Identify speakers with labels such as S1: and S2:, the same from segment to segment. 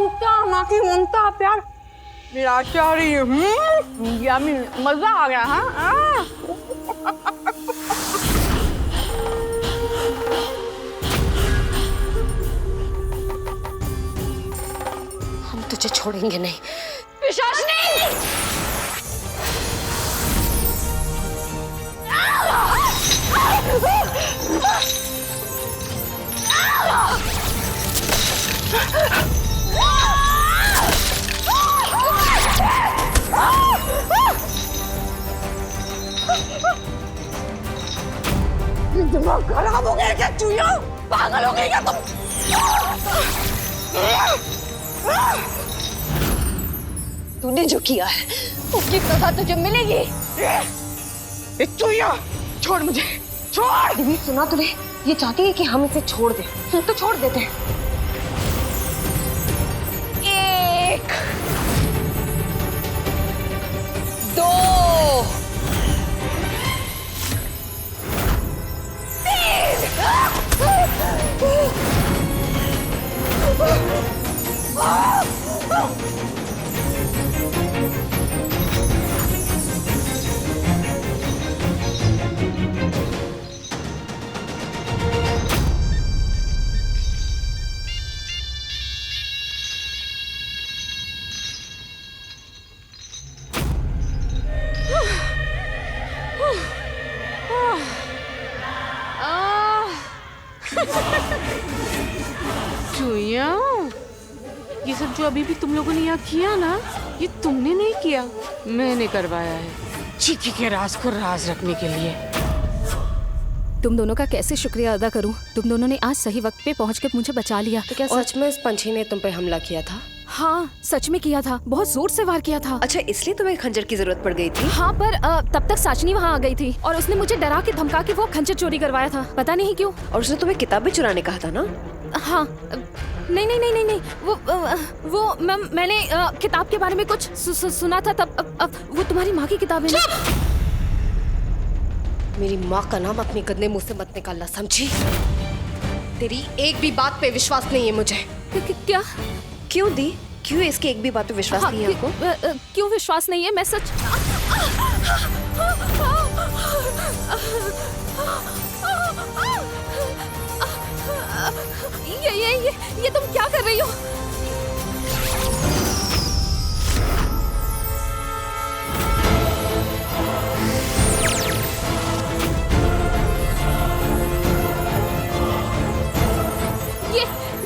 S1: माँ की ममता प्यार लाचारी। यम्मी, मजा आ गया। हाँ
S2: हम तुझे छोड़ेंगे नहीं पिशाचनी।
S1: दिमाग खराब हो गया क्या चूहिया? पागल हो गई क्या तुम?
S2: तूने जो किया है उसकी सजा तुझे मिलेगी।
S1: चूहिया छोड़ मुझे, छोड़।
S2: दीदी सुना तूने, ये चाहती है कि हम इसे छोड़ दें, तो छोड़ देते हैं। 1 2
S1: चूहिया, ये सब जो अभी भी तुम लोगों ने यहाँ किया ना, ये तुमने नहीं किया, मैंने करवाया है चिक्की के राज को राज रखने के लिए।
S3: तुम दोनों का कैसे शुक्रिया अदा करूं? तुम दोनों ने आज सही वक्त पे पहुंच के मुझे बचा लिया।
S2: तो क्या सच में इस पंछी ने तुम पे हमला किया था?
S3: हाँ सच में किया था, बहुत जोर से वार किया था।
S2: अच्छा, इसलिए तुम्हें खंजर की जरूरत पड़ गई थी?
S3: हाँ पर तब तक साचनी वहाँ आ गई थी और उसने मुझे डरा के धमका के वो खंजर चोरी करवाया था, पता नहीं क्यों।
S2: और उसने तुम्हें किताब भी चुराने कहा था ना?
S3: हाँ नहीं नहीं नहीं नहीं नहीं, वो मैंने किताब के बारे में कुछ सुना था तब। वो तुम्हारी माँ की किताब है।
S2: मेरी माँ का नाम अपने गंदे मुंह से मत निकालना, समझी? तेरी एक भी बात पे विश्वास नहीं है मुझे।
S3: क्या?
S2: क्यों दी? क्यों इसकी एक भी बात पे विश्वास नहीं है आपको?
S3: क्यों विश्वास नहीं है? मैं सच ये तुम क्या कर रही हो?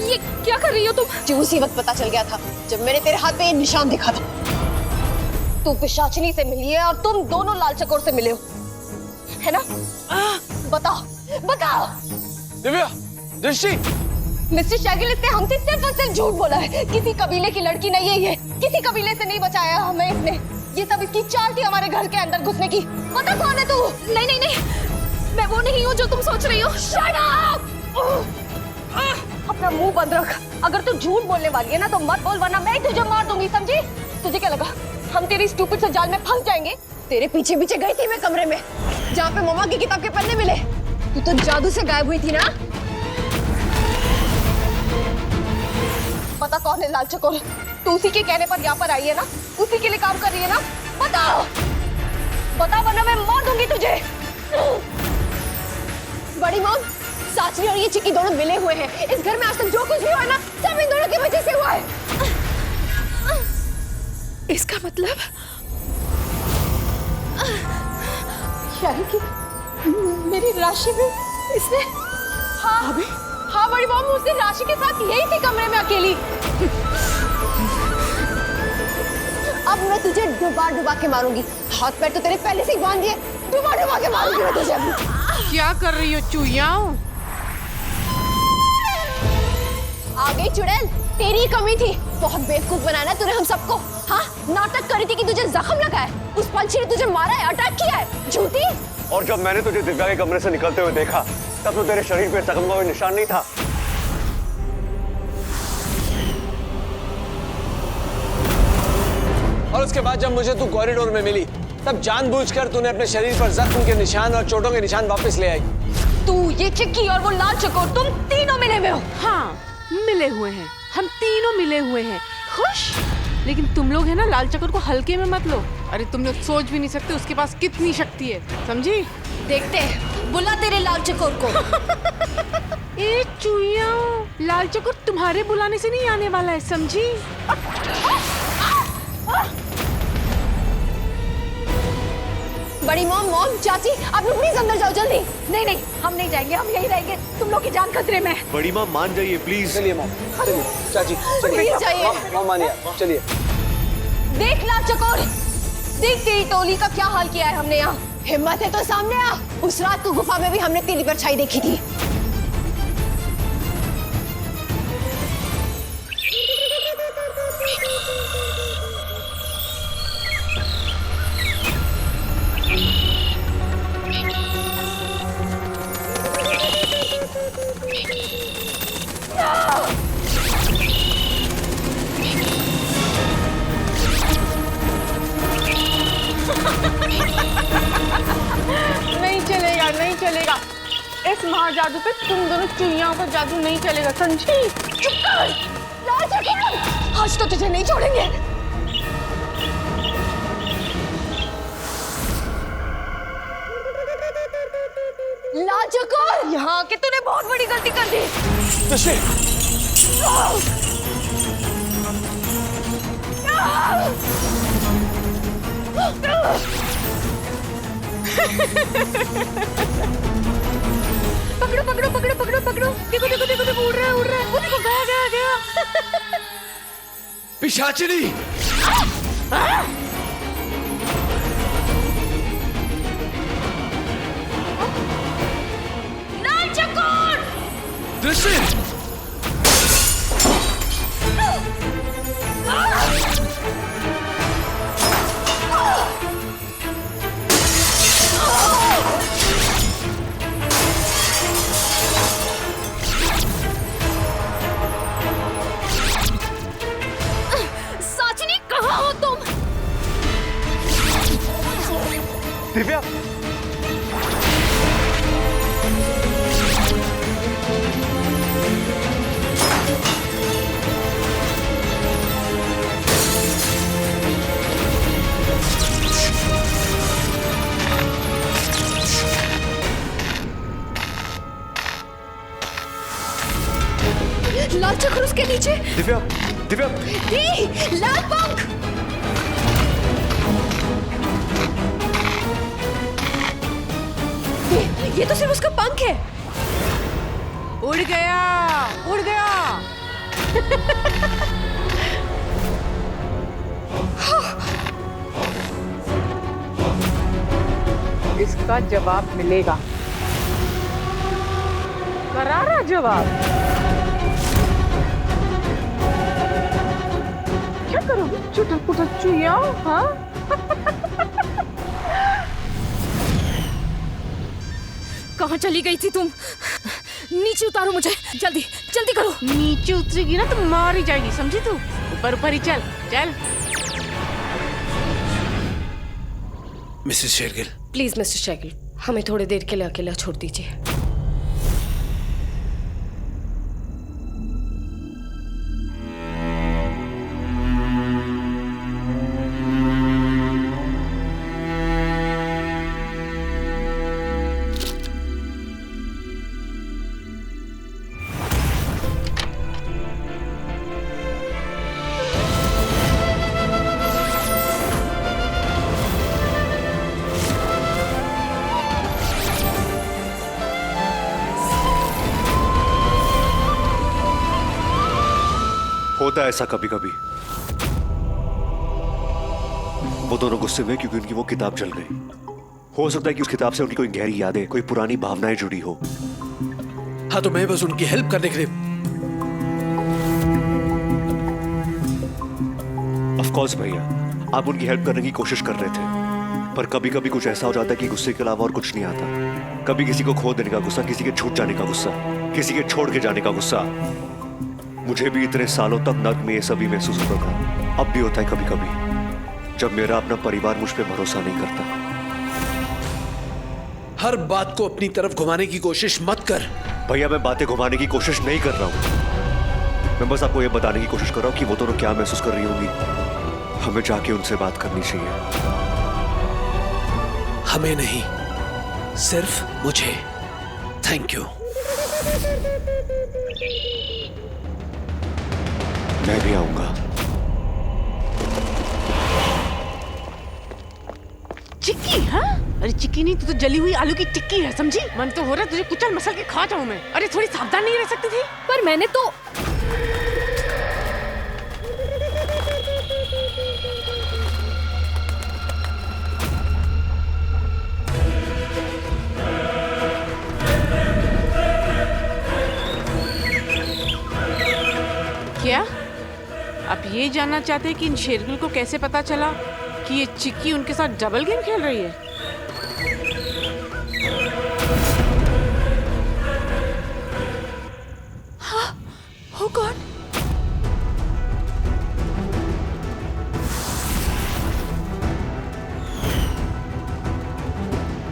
S3: ये क्या कर रही हो तुम?
S2: जो उसी वक्त पता चल गया था जब मैंने तेरे हाथ पे ये निशान देखा था। तू पिशाचिनी से मिली है और तुम दोनों लाल चकोर से मिले हो, है ना? बताओ बताओ।
S4: दिव्या, दृष्टि।
S2: मिस्टर शागिल, इसने हमसे सिर्फ और सिर्फ झूठ बोला है। किसी कबीले की लड़की नहीं है ये, किसी कबीले से नहीं बचाया हमें इसने। ये सब इसकी चाल थी हमारे घर के अंदर घुसने की। पता कौन है तू?
S3: नहीं नहीं नहीं, मैं वो नहीं हूँ जो तुम सोच रही हो।
S2: Shut up! अपना मुंह बंद रख। अगर तू झूठ बोलने वाली है ना तो मत बोल, वरना मैं ही तुझे मार दूंगी, समझी? तुझे क्या लगा हम तेरी स्टूपिड से जाल में फंस जाएंगे? तेरे पीछे पीछे गई थी मैं कमरे में जहाँ पे मम्मा की किताब के पन्ने मिले। तू तो जादू से गायब हुई थी ना। पता कौन है लाल चकोर? तू उसी के कहने पर यहाँ पर आई है ना? उसी के लिए काम कर रही है ना? बताओ बताओ, वरना मैं मार दूंगी तुझे। बड़ी मॉम, साचनी और ये चिक्की दोनों मिले हुए हैं। इस घर में आज तक जो कुछ भी हुआ है ना, सब इन दोनों की वजह से हुआ है।
S3: इसका मतलब
S2: यानी कि मेरी राशि भी इसने। हाँ हाँ बड़ी मॉम, मुझसे राशि के साथ यही थी कमरे में अकेली। अब मैं तुझे डुबा डुबा के मारूंगी। हाथ पैर तो तेरे पहले से ही बांध दिए, डुबा डुबा के मारूंगी मैं तुझे अभी।
S1: क्या कर रही हो चूहिया?
S2: आ गई चुड़ैल, तेरी कमी थी। बहुत बेवकूफ बनाना तूने हम सबको। हाँ, नाटक करी थी कि तुझे जख्म लगा है, उस पंछी ने तुझे मारा है, अटैक किया है, झूठी।
S4: और जब मैंने तुझे दिव्या के कमरे से निकलते हुए देखा तब तो तेरे शरीर पे जख्म का कोई निशान नहीं था। और उसके बाद जब मुझे तू कॉरिडोर में मिली तब जानबूझकर तूने अपने शरीर पर जख्म के निशान और चोटों के निशान वापस ले आई।
S2: तू, ये चिक्की और वो लाल चकोर, तुम तीनों मिले हुए हो।
S1: हाँ मिले हुए हैं, हम तीनों मिले हुए हैं, खुश। लेकिन तुम लोग है ना, लाल चकोर को हल्के में मत लो। अरे तुम लोग सोच भी नहीं सकते उसके पास कितनी शक्ति है, समझी?
S2: देखते हैं, बुला तेरे लाल चकोर को।
S1: ए चुईया, लाल चकोर तुम्हारे बुलाने से नहीं आने वाला है, समझी?
S2: बड़ी मॉम, चाची, आप लोग प्लीज अंदर जाओ जल्दी। नहीं नहीं, हम नहीं जाएंगे, हम यहीं रहेंगे, तुम लोग की जान खतरे में है।
S5: बड़ी माँ मान जाइए प्लीज।
S4: चलिए मॉम, चलिए चाची,
S2: प्लीज जाइए।
S4: मॉम मानिए, चलिए।
S2: देख लाल चकोर, देख तेरी टोली का क्या हाल किया है हमने यहाँ। हिम्मत है तो सामने आ। उस रात को गुफा में भी हमने तेरी परछाई देखी थी।
S1: नहीं चलेगा, नहीं चलेगा। इस महाजादू पे तुम दोनों चुईयाओं का जादू नहीं चलेगा, समझी?
S2: चुप कर लाल चकोर, आज तो तुझे नहीं छोड़ेंगे। लाल चकोर, यहाँ आके तूने बहुत बड़ी गलती कर दी।
S3: पकड़ो पकड़ो पकड़ो पकड़ो पकड़ो। देखो देखो देखो देखो, उड़ रहा है उड़ रहा है। वो देखो, गया गया गया।
S5: पिशाचिनी,
S3: लाल चकोर,
S5: दृश्य,
S3: साचिनी कहाँ हो तुम?
S5: दिव्या,
S2: लाल चकोर उसके नीचे।
S5: दिव्या, दिव्या,
S2: लाल पंख। ये तो सिर्फ उसका पंख है।
S1: उड़ गया, उड़ गया। इसका जवाब मिलेगा, करारा जवाब। क्या करोगे चुटक पुटक चुईया? हाँ,
S3: कहाँ चली गई थी तुम? नीचे उतारो मुझे, जल्दी जल्दी करो।
S1: नीचे उतरेगी ना तो मार ही जाएगी, समझी तू? ऊपर ऊपर ही चल चल।
S5: Mrs Shergill,
S2: please Mister Shergill, हमें थोड़ी देर के लिए अकेला छोड़ दीजिए।
S5: होता है ऐसा कभी कभी। वो दोनों गुस्से में क्योंकि उनकी वो किताब जल गई। हो सकता है कि उस किताब से उनकी कोई गहरी यादें, कोई पुरानी भावनाएं जुड़ी हो।
S6: हाँ, तो मैं बस उनकी हेल्प करने के लिए।
S5: ऑफ कोर्स भैया, आप उनकी हेल्प करने की कोशिश कर रहे थे, पर कभी कभी कुछ ऐसा हो जाता है कि गुस्से के अलावा और कुछ नहीं आता। कभी किसी को खो देने का गुस्सा, किसी के छूट जाने का गुस्सा, किसी के छोड़ के जाने का गुस्सा। मुझे भी इतने सालों तक नर्क में ये सभी महसूस होता था। अब भी होता है कभी कभी, जब मेरा अपना परिवार मुझ पे भरोसा नहीं करता।
S6: हर बात को अपनी तरफ घुमाने की कोशिश मत कर।
S5: भैया, मैं बातें घुमाने की कोशिश नहीं कर रहा हूं। मैं बस आपको ये बताने की कोशिश कर रहा हूँ कि वो दोनों क्या महसूस कर रही होंगी। हमें जाके उनसे बात करनी चाहिए।
S6: हमें नहीं, सिर्फ मुझे। Thank you.
S5: मैं भी आऊंगा।
S1: चिक्की? हाँ, अरे चिक्की नहीं, तू तो जली हुई आलू की टिक्की है, समझी? मन तो हो रहा है तुझे कुचल मसल के खा जाऊं मैं। अरे थोड़ी सावधान नहीं रह सकती थी?
S3: पर मैंने तो
S1: क्या आप ये जानना चाहते हैं कि इन शेरगिल को कैसे पता चला कि ये चिक्की उनके साथ डबल गेम खेल रही है?
S3: Oh God!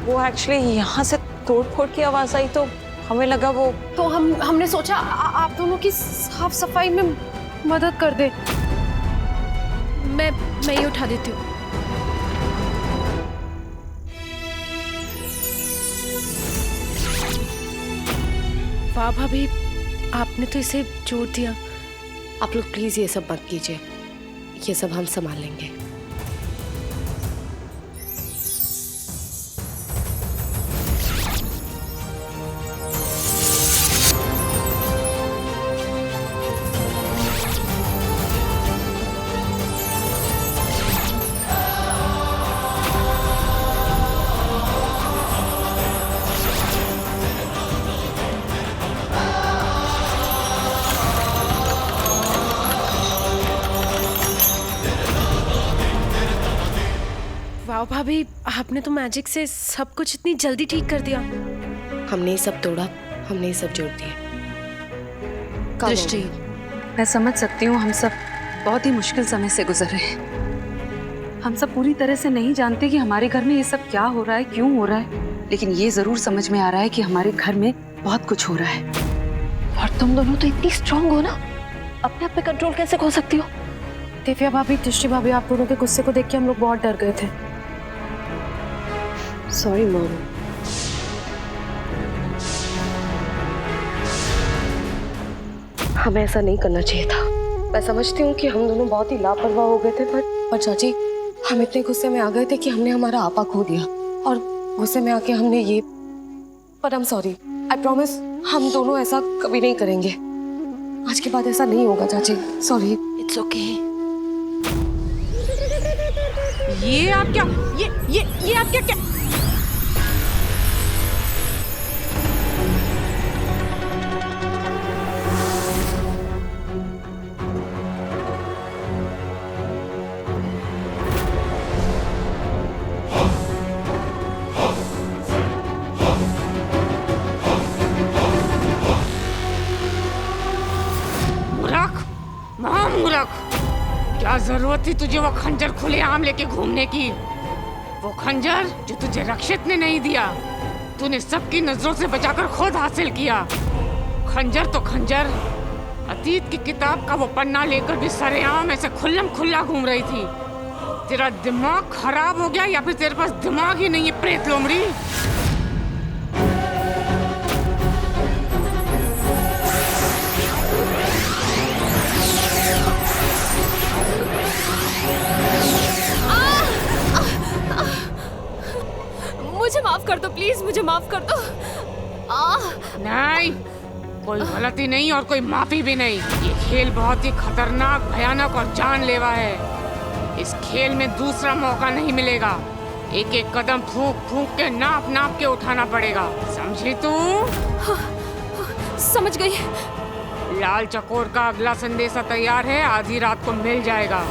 S2: वो एक्चुअली यहाँ से तोड़-फोड़ की आवाज आई तो हमें लगा वो।
S3: तो हमने सोचा आप दोनों की साफ सफाई में मदद कर दे। मैं ये उठा देती हूँ। वाह भाभी, आपने तो इसे जोड़ दिया।
S2: आप लोग प्लीज ये सब मत कीजिए, ये सब हम संभाल लेंगे।
S3: वाह भाभी, आपने तो मैजिक से सब कुछ इतनी जल्दी ठीक कर दिया।
S2: हमने ये सब तोड़ा, हमने ये सब जोड़ दिए।
S7: दृष्टि, मैं समझ सकती हूँ हम सब बहुत ही मुश्किल समय से गुजर रहे हैं। हम सब पूरी तरह से नहीं जानते कि हमारे घर में ये सब क्या हो रहा है, क्यों हो रहा है, लेकिन ये जरूर समझ में आ रहा है कि हमारे घर में बहुत कुछ हो रहा है।
S2: और तुम दोनों तो इतनी स्ट्रांग हो ना, अपने आप पे कंट्रोल कैसे खो सकती हो?
S3: दिव्या भाभी, दृष्टि भाभी, आप दोनों के गुस्से को देख के हम लोग बहुत डर गए थे।
S2: Sorry mom. हमें ऐसा नहीं करना चाहिए था। मैं समझती हूँ कि हम दोनों बहुत ही लापरवाह हो गए थे, पर चाची, हम इतने गुस्से में आ गए थे कि हमने हमारा आपा खो दिया, और गुस्से में आके हमने ये। पर I am sorry, I promise हम दोनों ऐसा कभी नहीं करेंगे। आज के बाद ऐसा नहीं होगा चाची, सॉरी।
S3: It's okay.
S1: ये आप क्या, ये आप क्या? मूर्ख, क्या जरूरत थी तुझे वो खंजर खुलेआम लेके घूमने की? वो खंजर जो तुझे रक्षित ने नहीं दिया, तूने सबकी नजरों से बचाकर खुद हासिल किया। खंजर तो खंजर, अतीत की किताब का वो पन्ना लेकर भी सरेआम ऐसे खुल्लम खुल्ला घूम रही थी। तेरा दिमाग खराब हो गया या फिर तेरे पास दिमाग ही नहीं है, प्रेत लोमड़ी?
S3: मुझे माफ कर दो प्लीज, मुझे माफ कर दो।
S1: नहीं, कोई गलती नहीं और कोई माफी भी नहीं। ये खेल बहुत ही खतरनाक, भयानक और जानलेवा है। इस खेल में दूसरा मौका नहीं मिलेगा। एक एक कदम फूंक फूंक के, नाप नाप के उठाना पड़ेगा, समझी तू?
S3: समझ गई।
S1: लाल चकोर का अगला संदेशा तैयार है, आधी रात को मिल जाएगा।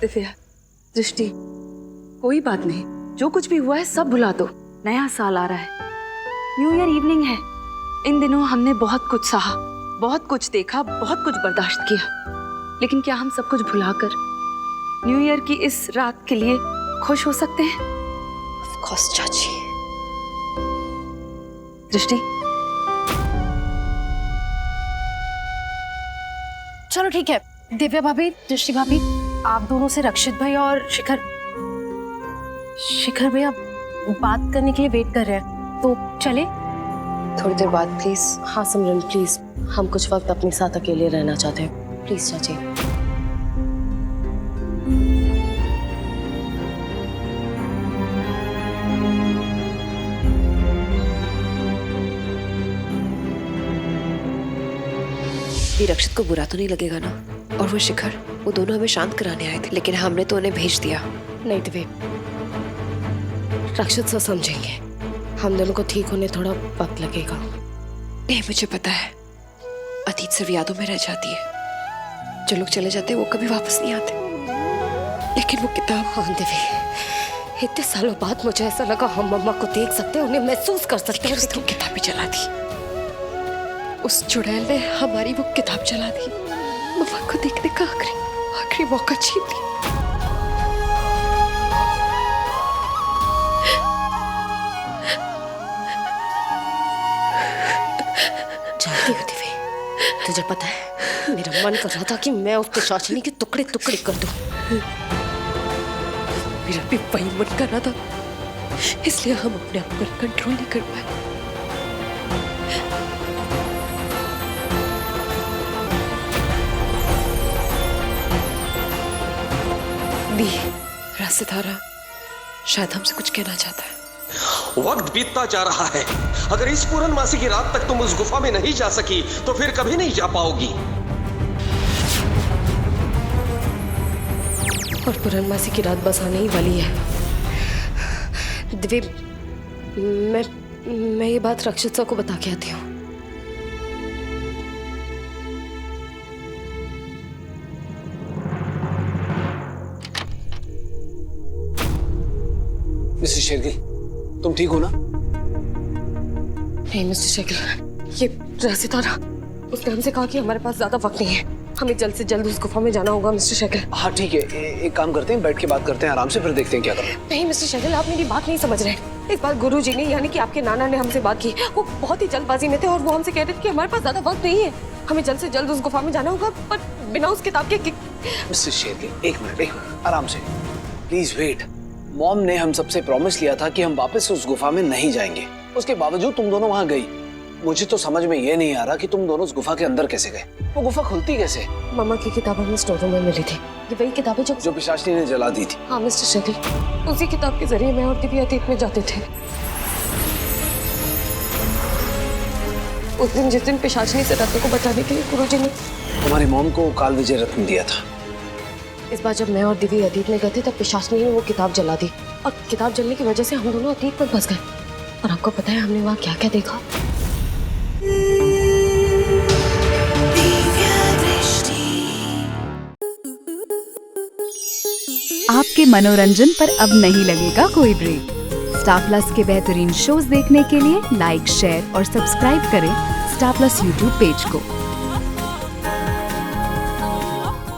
S7: दिव्या, दृष्टि, कोई बात नहीं, जो कुछ भी हुआ है सब भुला दो। नया साल आ रहा है, न्यू ईयर इवनिंग है। इन दिनों हमने बहुत कुछ सहा, बहुत कुछ देखा, बहुत कुछ बर्दाश्त किया, लेकिन क्या हम सब कुछ भुलाकर न्यू ईयर की इस रात के लिए खुश हो सकते हैं?
S2: ऑफ कोर्स चाची।
S7: दृष्टि,
S2: चलो ठीक है, दिव्या भाभी, दृष्टि भाभी, आप दोनों से रक्षित भाई और शिखर भैया बात करने के लिए वेट कर रहे हैं, तो चले? थोड़ी देर बाद प्लीज। हाँ सिमरन प्लीज, हम कुछ वक्त अपने साथ अकेले रहना चाहते हैं, प्लीज चाची।
S8: भी रक्षित को बुरा तो नहीं लगेगा ना? और वो शिखर, वो दोनों हमें शांत कराने आए थे, लेकिन हमने तो उन्हें भेज दिया।
S2: नहीं दिव्या, रक्षित सर समझेंगे, हम दोनों को ठीक होने थोड़ा वक्त लगेगा।
S8: नहीं, मुझे पता है, अतीत सिर्फ यादों में रह जाती है। जो लोग चले जाते हैं वो कभी वापस नहीं आते। लेकिन वो किताब,
S2: हाँ दिव्या, इतने सालों बाद मुझे ऐसा लगा हम मम्मा को देख सकते हैं, उन्हें महसूस कर सकते हैं।
S8: उसने किताब भी जला दी। उस चुड़ैल ने हमारी वो किताब जला दी। मम्मा को देखने का आखिरी मौका छीन लिया।
S2: जानती हो दिव्या, तुझे पता है मेरा मन कर रहा था कि मैं उसके शाचनी के टुकड़े टुकड़े कर दूं।
S8: मेरा भी वही मन कर रहा था, इसलिए हम अपने आप पर कंट्रोल नहीं कर पाए। दी, रासितारा शायद हमसे कुछ कहना चाहता है।
S6: वक्त बीतता जा रहा है। अगर इस पूर्णमासी की रात तक तुम उस गुफा में नहीं जा सकी तो फिर कभी नहीं जा पाओगी।
S2: और पूर्णमासी की रात बस आने ही वाली है। दिव्या, मैं ये बात रक्षित सर को बता के आती हूँ।
S4: मिस्टर शेरगिल, तुम ठीक हो ना?
S2: नहीं मिस्टर शेरगिल, ये रासितारा, उसने हमसे कहा कि हमारे पास ज्यादा वक्त नहीं है, हमें जल्द से जल्द उस गुफा में जाना होगा। मिस्टर शेरगिल,
S4: हाँ ठीक है, एक काम करते हैं, बैठ के बात करते हैं आराम से, फिर देखते हैं क्या करना है।
S2: नहीं मिस्टर शेरगिल, आप मेरी बात नहीं समझ रहे। इस बार गुरुजी ने, यानी कि आपके नाना ने हमसे बात की। वो बहुत ही जल्दबाजी में थे और वो हमसे कह रहे थे कि हमारे पास ज्यादा वक्त नहीं है, हमें जल्द से जल्द उस गुफा में जाना होगा, पर बिना उस किताब के।
S4: मिस्टर शेरगिल, एक मिनट आराम से, प्लीज वेट। मॉम ने हम सबसे प्रॉमिस लिया था कि हम वापस उस गुफा में नहीं जाएंगे, उसके बावजूद तुम दोनों वहां गई। मुझे तो समझ में ये नहीं आ रहा कि तुम दोनों उस गुफा के अंदर कैसे गए। वो गुफा खुलती कैसे?
S2: मम्मा की किताब हमें स्टोर रूम में मिली थी, ये वही किताबें जो
S4: पिशाचनी ने जला दी थी।
S2: हाँ मिस्टर शेरगिल, उसी किताब के जरिए मैं और दिव्या अतीत में जाते थे। उस दिन, जिस दिन पिशाचनी से रत्न को बचाने के लिए गुरुजी ने
S4: हमारी मॉम को काल विजय रत्न दिया था।
S2: इस बार जब मैं और दिव्या अतीत में गए थे तब पिशाचनी ने वो किताब जला दी, और किताब जलने की वजह से हम दोनों अतीत में फंस गए। और आपको पता है हमने वहाँ क्या क्या देखा?
S9: आपके मनोरंजन पर अब नहीं लगेगा कोई ब्रेक। स्टार प्लस के बेहतरीन शोज देखने के लिए लाइक, शेयर और सब्सक्राइब करें स्टार प्लस यूट्यूब पेज को।